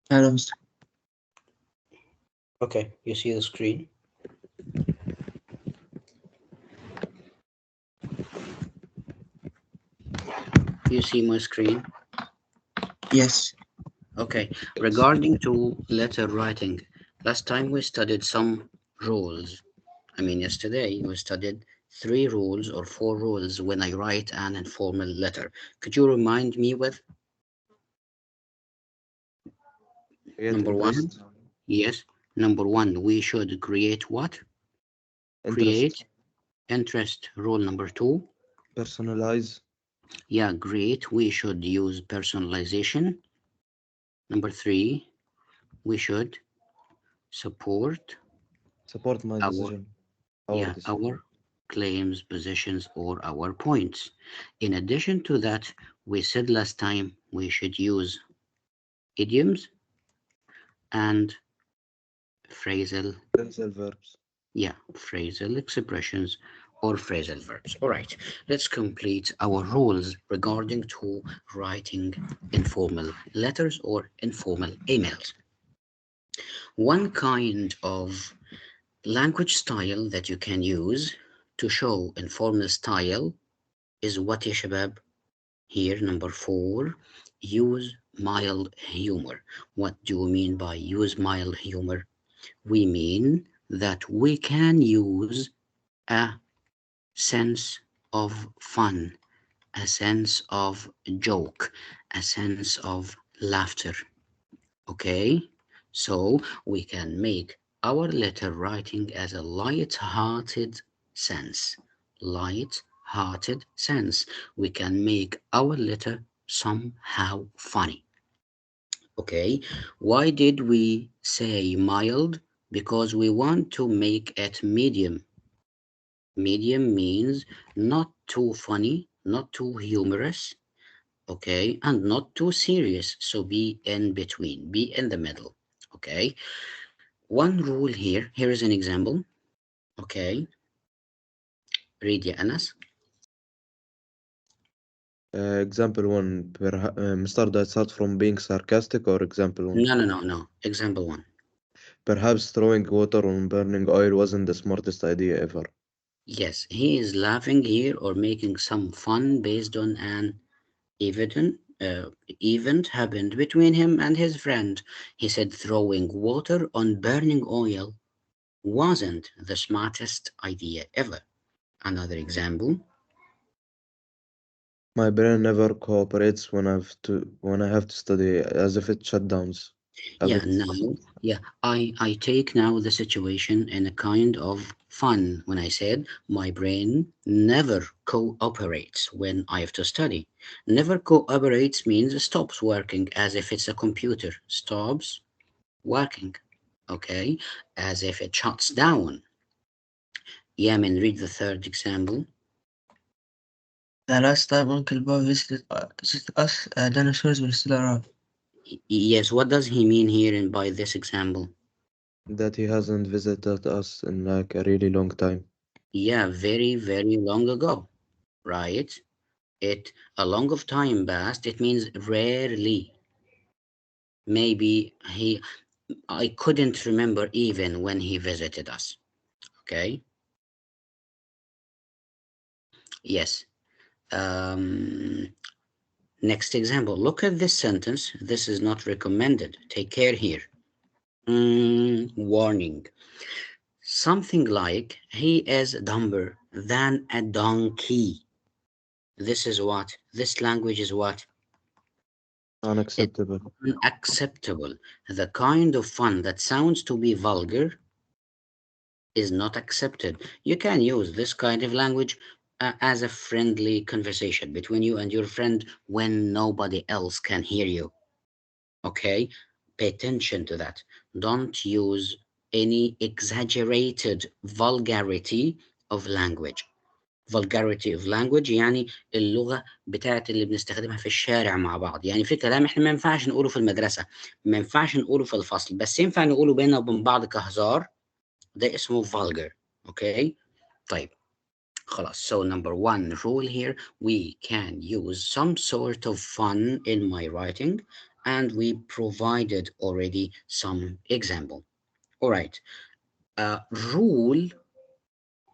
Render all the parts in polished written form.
Hello, Mr. Okay, you see the screen. You see my screen. Yes. Okay, regarding to letter writing, last time we studied some rules. Yesterday we studied 3 rules or 4 rules when I write an informal letter. Could you remind me with Create number one? interest. Yes, number one, we should create what? Interest. Create interest. Rule number 2, Personalize. yeah, great. We should use personalization. Number 3, we should support Support my our decision. Our decision. our claims, positions, or our points. In addition to that, we said last time we should use idioms and phrasal, Phrasal verbs. yeah, phrasal expressions or phrasal verbs. All right, let's complete our rules regarding to writing informal letters or informal emails. One kind of language style that you can use to show informal style is what يا شباب? Here, number 4, use mild humor. What do we mean by use mild humor? We mean that we can use a sense of fun, a sense of joke, a sense of laughter. Okay? So we can make our letter writing as a light-hearted sense. Light-hearted sense. We can make our letter somehow funny. Okay? Why did we say mild? Because we want to make it medium. Medium means not too funny, not too humorous, okay, and not too serious. So be in between, be in the middle, okay. One rule here is an example, okay. Read ya Anas. Example one. Mr. That start from being sarcastic, or example one. No, example 1. Perhaps throwing water on burning oil wasn't the smartest idea ever. Yes, he is laughing here or making some fun based on an event happened between him and his friend. He said throwing water on burning oil wasn't the smartest idea ever. Another example. My brain never cooperates when I have to study, as if it shut downs. As Yeah, if now, yeah, I take now the situation in a kind of fun when I said my brain never cooperates when I have to study. Never cooperates means stops working as if it's a computer, stops working, okay, as if it shuts down. Yamin, read the third example. The last time Uncle Bob visited us, dinosaurs were still around. Yes, what does he mean here and by this example? that he hasn't visited us in like a really long time. Yeah, very, very long ago, right? It a long of time passed. It means rarely. Maybe I couldn't remember even when he visited us. Okay. Yes. Um, Next example. Look at this sentence. This is not recommended. Take care here. Warning. Something like he is dumber than a donkey. This is what? This language is what? It's Unacceptable. unacceptable. The kind of fun that sounds to be vulgar is not accepted. You can use this kind of language as a friendly conversation between you and your friend when nobody else can hear you. Okay? Pay attention to that. Don't use any exaggerated vulgarity of language. vulgarity of language يعني اللغة بتاعت اللي بنستخدمها في الشارع مع بعض. يعني في كلام احنا ما ينفعش نقوله في المدرسة، ما ينفعش نقوله في الفصل، بس ينفع نقوله بيننا وبين بعض كهزار. ده اسمه vulgar. Okay. طيب خلاص. So number 1 rule here, we can use some sort of fun in my writing and we provided already some example. All right. Rule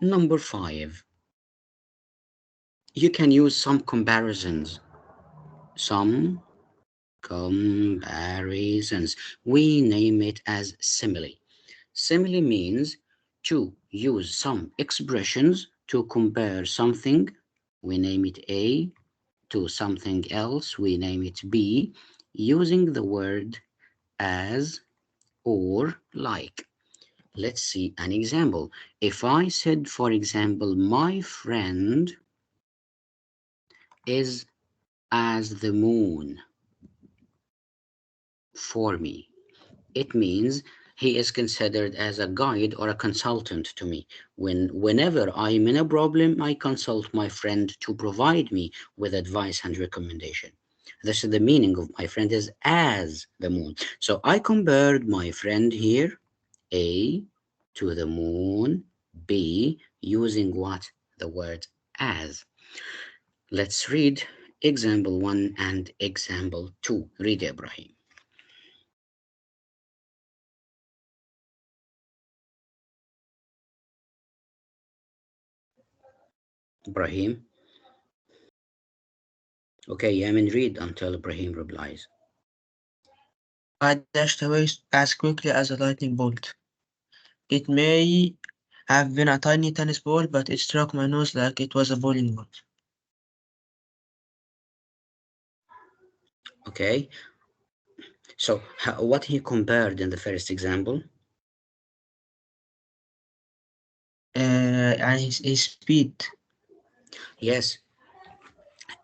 number 5. You can use some comparisons. Some comparisons. We name it as simile. Simile means to use some expressions to compare something. We name it A to something else. We name it B using the word as or like. Let's see an example. If I said, for example, my friend is as the moon for me, it means he is considered as a guide or a consultant to me. Whenever I'm in a problem, I consult my friend to provide me with advice and recommendation. This is the meaning of my friend is as the moon. So I compared my friend here, A, to the moon, B, using what? The word as. Let's read example 1 and example 2. Read, Ibrahim. Ibrahim. Okay, Yamin, read until Ibrahim replies. I dashed away as quickly as a lightning bolt. It may have been a tiny tennis ball, but it struck my nose like it was a bowling ball. Okay, so what he compared in the first example? And his speed. Yes,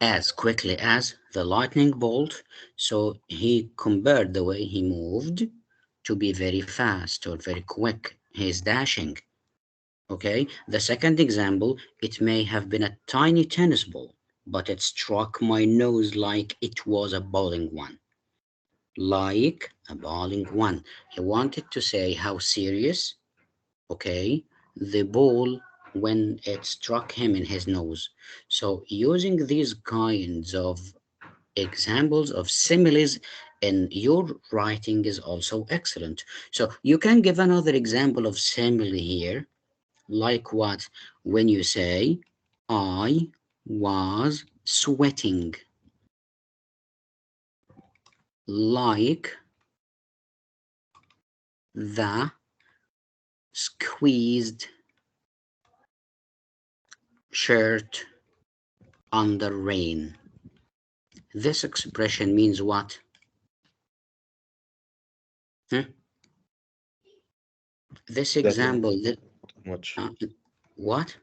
as quickly as the lightning bolt. So he compared the way he moved to be very fast or very quick. He's dashing. Okay, the second example, it may have been a tiny tennis ball, but it struck my nose like it was a bowling one. Like a bowling one. He wanted to say how serious, okay, the ball when it struck him in his nose. So using these kinds of examples of similes in your writing is also excellent. So you can give another example of simile here, like what? When you say, I was sweating like the squeezed shirt under rain. This expression means what? Hmm? This That he was example, too much. uh, what?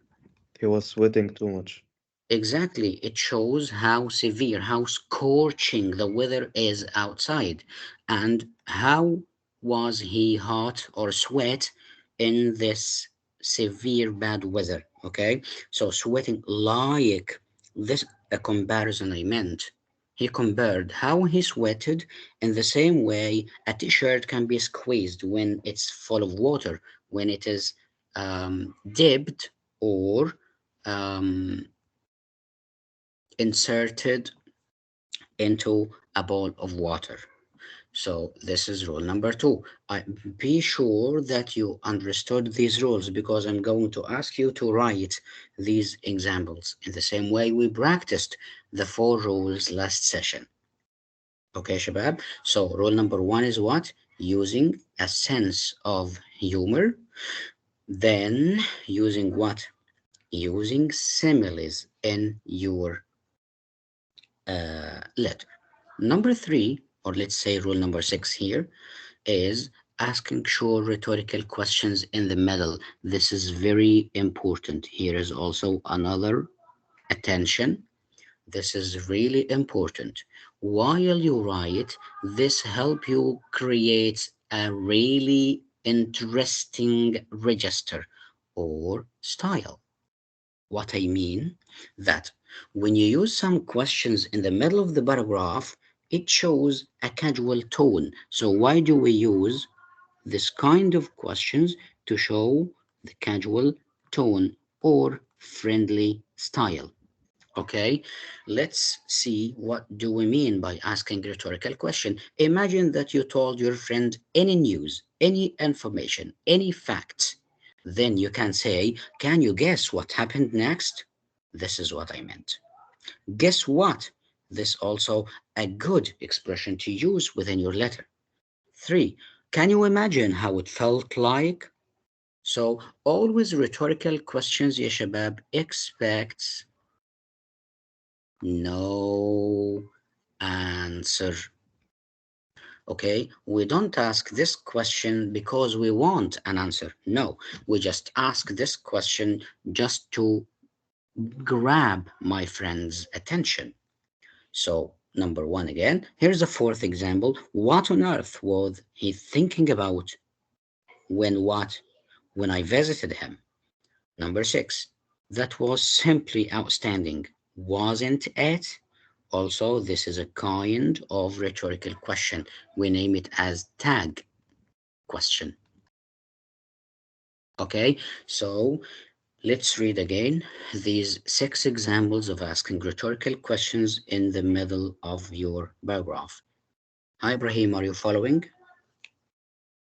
He was sweating too much. Exactly. It shows how severe, how scorching the weather is outside, and how was he hot or sweat in this severe bad weather. Okay, so sweating like this, a comparison I meant. He compared how he sweated in the same way a t-shirt can be squeezed when it's full of water, when it is dipped or um, inserted into a bowl of water. So this is rule number 2. Be sure that you understood these rules because I'm going to ask you to write these examples in the same way we practiced the 4 rules last session. Okay, Shabab? So rule number 1 is what? Using a sense of humor. Then using what? Using similes in your letter. Number 3, or let's say rule number 6 here, is asking sure rhetorical questions in the middle. This is very important. Here is also another attention. This is really important. While you write, this help you create a really interesting register or style. What I mean that when you use some questions in the middle of the paragraph, it shows a casual tone. So why do we use this kind of questions? To show the casual tone or friendly style. Okay, let's see what do we mean by asking rhetorical question. Imagine that you told your friend any news, any information, any fact. Then you can say, can you guess what happened next? This is what I meant. Guess what? This also a good expression to use within your letter. 3. Can you imagine how it felt like? So always rhetorical questions, ya shabab, expects no answer. Okay, we don't ask this question because we want an answer. No, we just ask this question just to grab my friend's attention. So, number one again, here's a fourth example. What on earth was he thinking about when what? When I visited him. Number 6, that was simply outstanding, wasn't it? Also, this is a kind of rhetorical question. We name it as tag question. Okay, so let's read again these 6 examples of asking rhetorical questions in the middle of your paragraph. Hi, Ibrahim, are you following?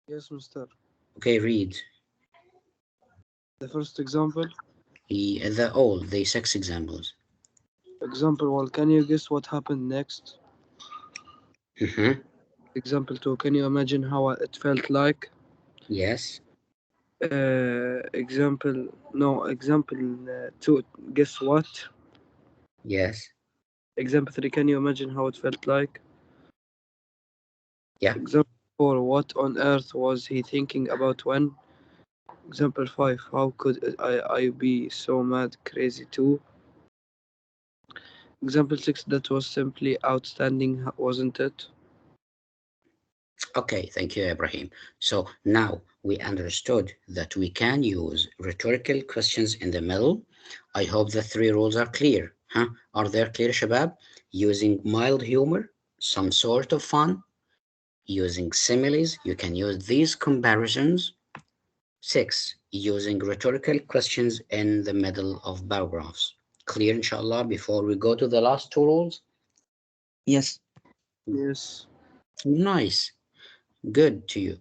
Yes, Mr. Okay, read. The first example. The 6 examples. Example 1. Can you guess what happened next? Mm-hmm. Example 2. Can you imagine how it felt like? Yes. Example 2. Guess what? Yes. Example 3. Can you imagine how it felt like? Yeah. Example 4. What on earth was he thinking about when? Example 5. How could I be so mad crazy too? Example 6. That was simply outstanding, wasn't it? Okay, thank you, Ibrahim. So now we understood that we can use rhetorical questions in the middle. I hope the 3 rules are clear. Huh? Are they clear, Shabab? Using mild humor, some sort of fun, using similes, you can use these comparisons. 6, using rhetorical questions in the middle of paragraphs. Clear, inshallah, before we go to the last 2 rules? Yes. Yes. Nice. Good to you.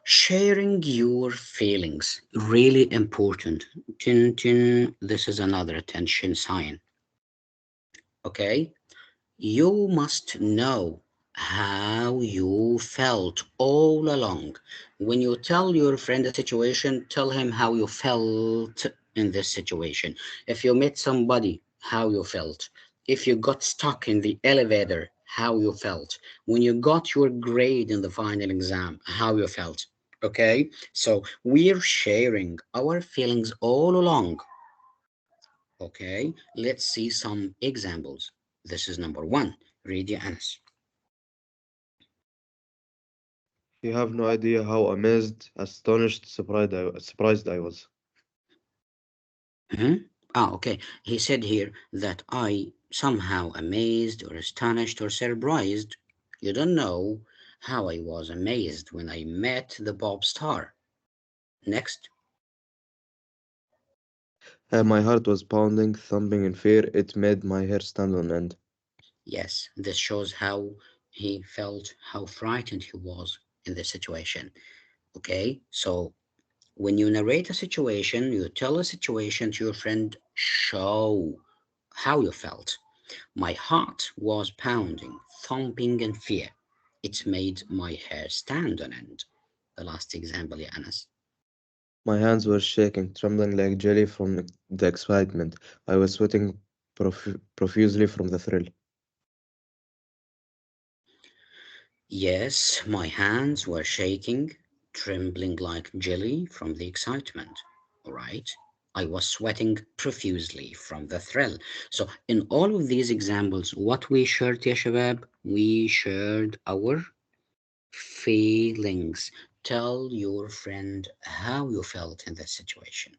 Sharing your feelings, really important. Tin, tin, this is another attention sign. Okay? You must know how you felt all along. When you tell your friend a situation, tell him how you felt in this situation. If you met somebody, how you felt. If you got stuck in the elevator, how you felt. When you got your grade in the final exam, how you felt. Okay? So we're sharing our feelings all along. Okay? Let's see some examples. This is number 1. Read your answer. You have no idea how amazed, astonished, surprised I was. Okay. He said here that I somehow amazed or astonished or surprised. You don't know how I was amazed when I met the Bob star. Next. My heart was pounding, thumping in fear. It made my hair stand on end. Yes, this shows how he felt, how frightened he was in the situation. Okay, so when you narrate a situation, you tell a situation to your friend, show how you felt. My heart was pounding, thumping in fear. It made my hair stand on end. The last example, yeah, Anas. My hands were shaking, trembling like jelly from the excitement. I was sweating profusely from the thrill. Yes, my hands were shaking, trembling like jelly from the excitement. All right. I was sweating profusely from the thrill. So, in all of these examples, what we shared, ya shabab, we shared our feelings. Tell your friend how you felt in that situation.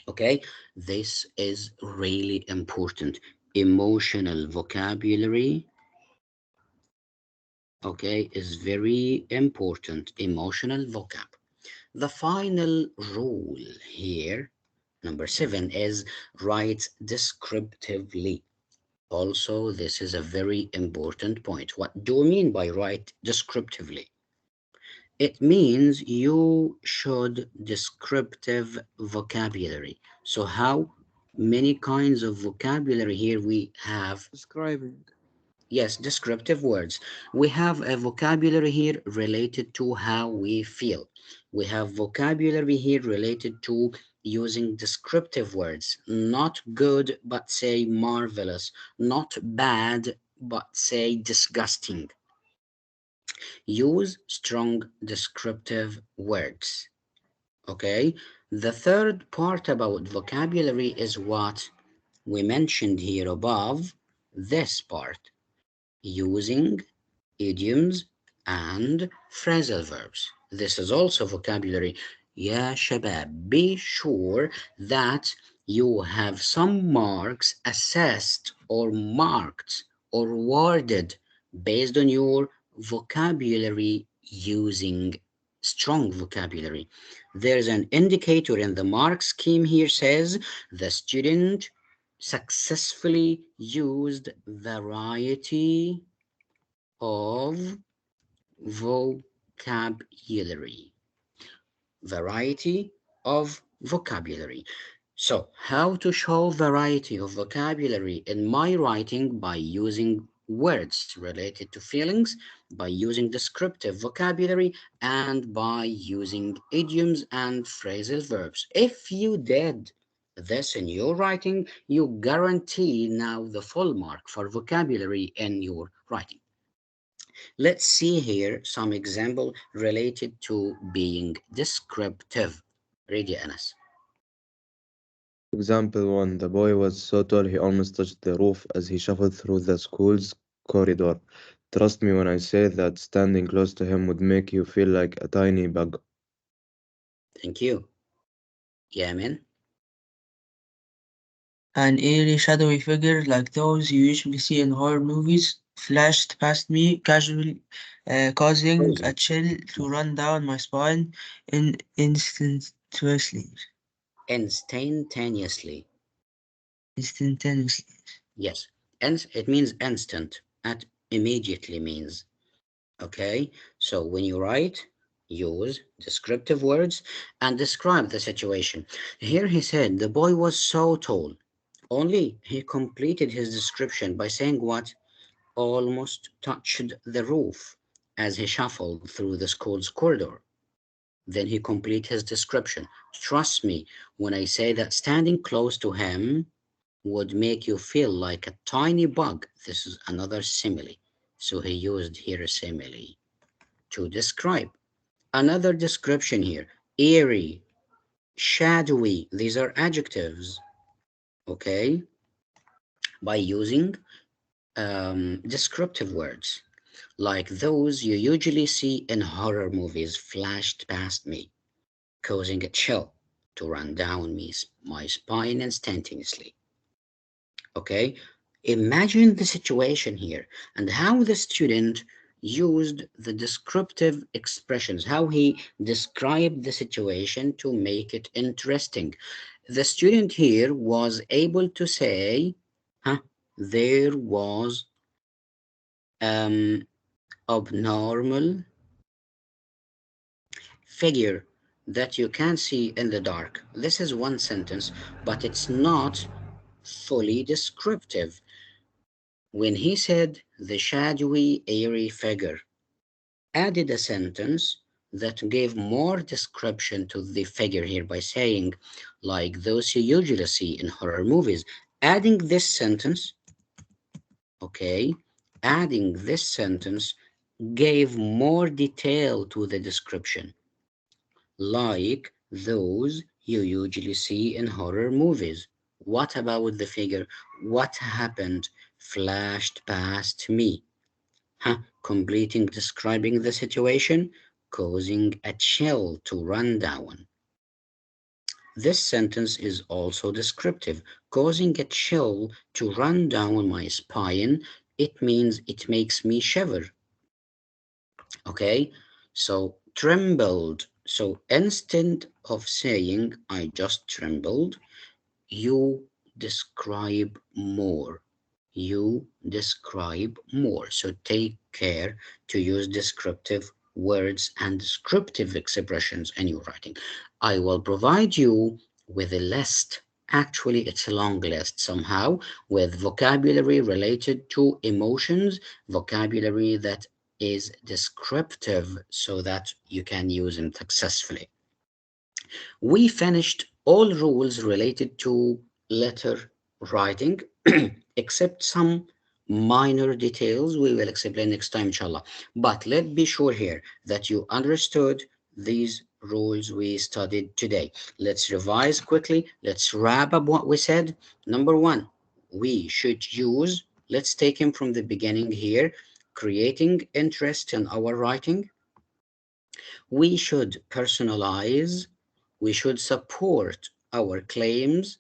Okay, this is really important. Emotional vocabulary, okay, is very important. Emotional vocab. The final rule here, Number 7 is write descriptively. Also, this is a very important point. What do we mean by write descriptively? It means you should descriptive vocabulary. So how many kinds of vocabulary here we have? Describing. Yes, descriptive words. We have a vocabulary here related to how we feel. We have vocabulary here related to using descriptive words. Not good, but say marvelous. Not bad, but say disgusting. Use strong descriptive words. Okay? The third part about vocabulary is what we mentioned here above, this part, using idioms and phrasal verbs. This is also vocabulary. Ya shabab, be sure that you have some marks assessed or marked or worded based on your vocabulary using strong vocabulary. There's an indicator in the mark scheme here says the student successfully used variety of vocabulary. Variety of vocabulary. So, how to show variety of vocabulary in my writing? By using words related to feelings, by using descriptive vocabulary, and by using idioms and phrasal verbs. If you did this in your writing, you guarantee now the full mark for vocabulary in your writing. Let's see here some example related to being descriptive. Read ya, Anas. Example 1. The boy was so tall he almost touched the roof as he shuffled through the school's corridor. Trust me when I say that standing close to him would make you feel like a tiny bug. Thank you. Yamin. An eerie, shadowy figure like those you usually see in horror movies flashed past me casually, causing a chill to run down my spine instantaneously. Instantaneously. Instantaneously. Yes. It means instant. At immediately means. Okay. So when you write, use descriptive words and describe the situation. Here he said the boy was so tall. Only he completed his description by saying what? Almost touched the roof as he shuffled through the school's corridor. Then he completed his description. Trust me when I say that standing close to him would make you feel like a tiny bug. This is another simile. So he used here a simile to describe. Another description here, eerie, shadowy, these are adjectives, okay, by using descriptive words like those you usually see in horror movies flashed past me, causing a chill to run down my spine instantaneously. Okay, imagine the situation here and how the student used the descriptive expressions, how he described the situation to make it interesting. The student here was able to say, huh, there was um, abnormal figure that you can see in the dark. This is one sentence, but it's not fully descriptive. When he said the shadowy, airy figure, added a sentence that gave more description to the figure here by saying, like those you usually see in horror movies. Adding this sentence, okay, adding this sentence gave more detail to the description, like those you usually see in horror movies. What about the figure? What happened? Flashed past me. Huh? Completing describing the situation, causing a chill to run down. This sentence is also descriptive, causing a chill to run down my spine. It means it makes me shiver. Okay, so trembled. So instead of saying I just trembled, you describe more. You describe more. So take care to use descriptive words and descriptive expressions in your writing. I will provide you with a list. Actually, it's a long list somehow with vocabulary related to emotions, vocabulary that is descriptive so that you can use them successfully. We finished all rules related to letter writing, except some minor details we will explain next time, inshallah. But let's be sure here that you understood these rules we studied today. Let's revise quickly. Let's wrap up what we said. Number one, we should use, let's take him from the beginning here, creating interest in our writing. We should personalize. We should support our claims.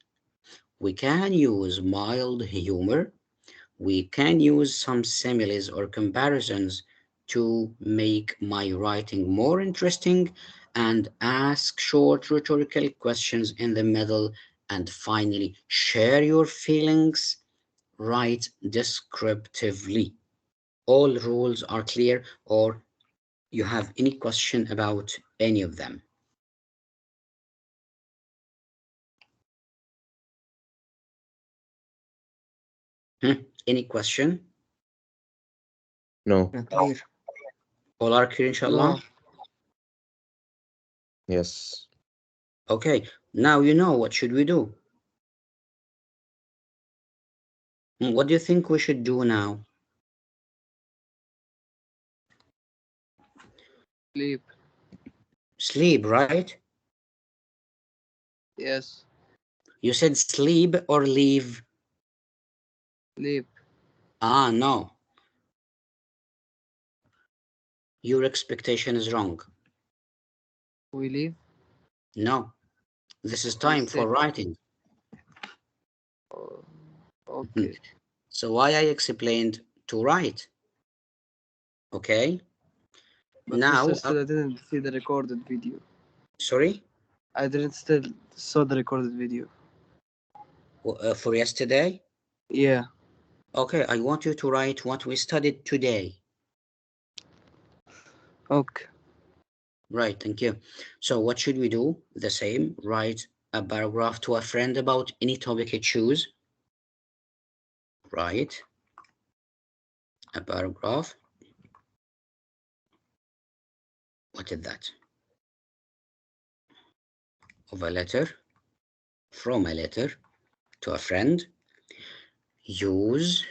We can use mild humor. We can use some similes or comparisons to make my writing more interesting, and ask short rhetorical questions in the middle. And finally, share your feelings. Write descriptively. All rules are clear, or you have any question about any of them? Any question? No. clear. All are clear, inshallah? No. Yes. Okay, now you know what should we do. What do you think we should do now? Sleep. Sleep, right? Yes. You said sleep or leave? Sleep. Ah, no. Your expectation is wrong. We leave. No. This is We time stay. for writing. Oh, okay. So why I explained to write? Okay. But Now, Mr. Still, I didn't see the recorded video. sorry? I didn't still saw the recorded video. For yesterday? Yeah. Okay, I want you to write what we studied today. Okay. Right, thank you. So what should we do? The same, write a paragraph to a friend about any topic you choose. Write a paragraph. What is that? Of a letter, from a letter to a friend. Use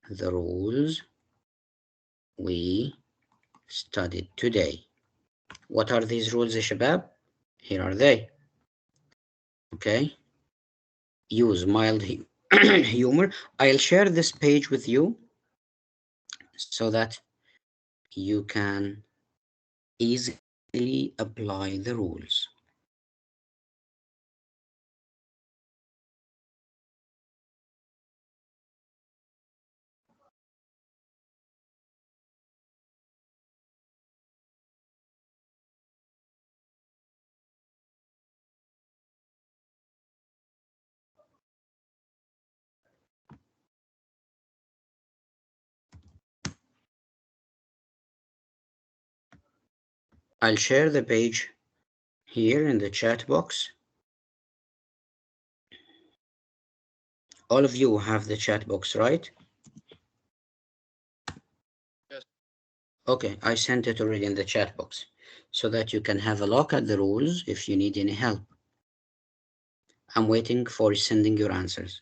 the rules we studied today. What are these rules, Shabab? Here are they. Okay. Use mild humor. I'll share this page with you so that you can easily apply the rules. I'll share the page here in the chat box. All of you have the chat box, right? Yes. Okay, I sent it already in the chat box so that you can have a look at the rules if you need any help. I'm waiting for sending your answers.